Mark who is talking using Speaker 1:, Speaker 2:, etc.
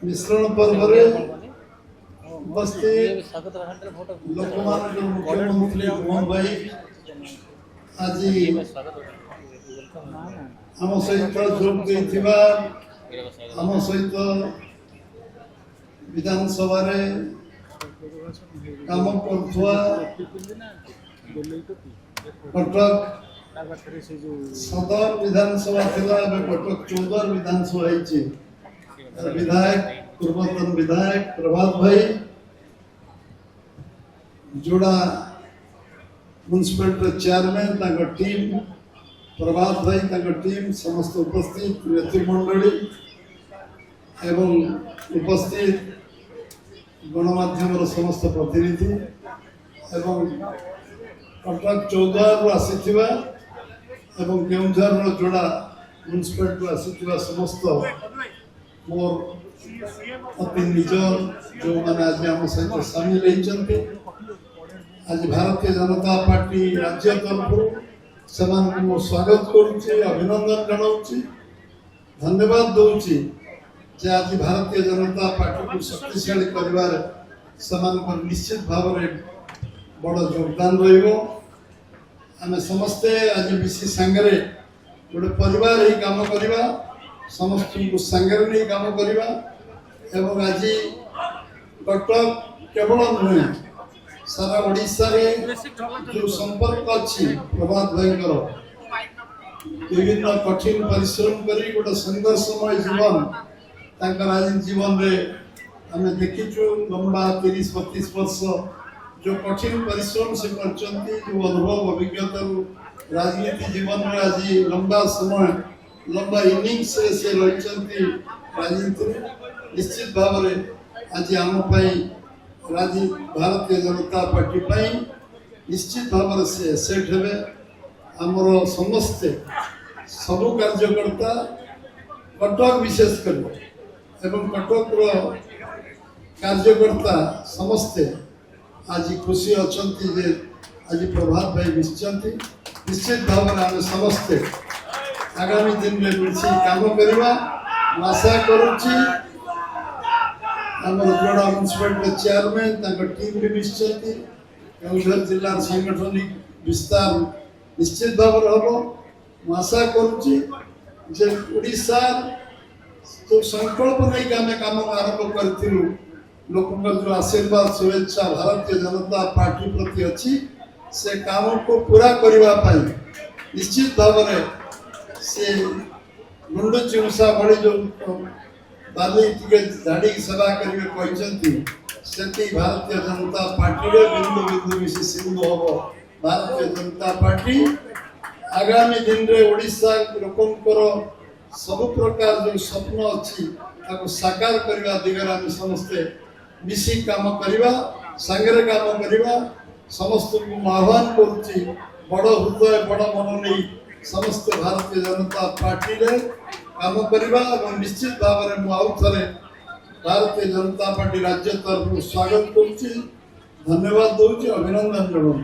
Speaker 1: मिश्रण पर्व उपस्थित लोक मुख्यमंत्री मोहन भाई आज आम सहित जोग देथिबा आम सहित विधानसभा काम करुवा कटक सदर विधानसभा थिला कटक 14 विधानसभा विधायक पूर्वतन विधायक प्रभात भाई जोड़ा म्युनिसिपालिटी चेयरमैन टीम प्रभात भाई टीम समस्त उपस्थित नेतृमंडली एवं उपस्थित गणमाध्यम समस्त प्रतिनिधि एवं कटक 14 आसीथिबा एवं केउंझर जोड़ा म्युनिसिपालिटी आसीथिबा समस्त मोर अति निज जो मैंने आज आम सहित सामिल होती आज भारतीय जनता पार्टी राज्य तरफ से स्वागत करुच्ची अभिनंदन जनाऊँगी धन्यवाद दूची जे आज भारतीय जनता पार्टी को शक्तिशाली कर निश्चित भाव में बड़ योगदान रमें समस्ते आज मिसी सांगे गोटे परिवार ही काम करवा समस्त को सांगे नहीं काम करवा एवं आज कटक केवल नुहे सारा ओडिशा रे जो संपर्क अच्छी प्रभात भाई विभिन्न कठिन परिश्रम करी गोटे संघर्षमय जीवन आज जीवन रे आम देखीचु लंबा 30-32 वर्ष जो कठिन परिश्रम से करचंती जो अनुभव अभिज्ञता राजनीति जीवन में आज लंबा समय लंबा इनिंग्स से रही राजनीति निश्चित भाव में आज आम भारतीय जनता पार्टी निश्चित भाव से एसेट हे आमर समस्ते सबु कार्यकर्ता कटक विशेषकर एवं कटक कार्यकर्ता समस्ते आज खुशी अच्छा जे आज प्रभात भाई मिशिंट निश्चित भाव में आम समस्ते आगामी दिन में मिसी काम करवा आशा करुच्ची जोड़ा म्युनिसिपालिटी चेयरमैन टीम भी मिशिंट केउझर जिला सांगठनिक विस्तार निश्चित भाव हम आशा करुच्ची ओडिशा तो संकल्प नहीं आम काम आरंभ करूँ लोक जो आशीर्वाद शुभेच्छा भारतीय जनता पार्टी प्रति अच्छी से काम को पूरा करने निश्चित भाव में से मुंडू चिमुषा भली जो बाली झाड़ी सेवा करेंगे भारतीय जनता पार्टी बिंदु बिंदु मिसी सिंधु हम भारतीय जनता पार्टी आगामी दिन में ओडिशा लोकंर सब प्रकार जो स्वप्न अच्छी साकार करने दिगरे आम समस्ते मिसी काम करवा सांगे काम करवा समस्त को आह्वान करुच्ची बड़ हृदय बड़ मन नहीं समस्त भारतीय जनता पार्टी रे काम करवा निश्चित भाव में मुझे भारतीय जनता पार्टी राज्य तरफ स्वागत करुच्ची धन्यवाद दूची अभिनंदन जनाऊँ।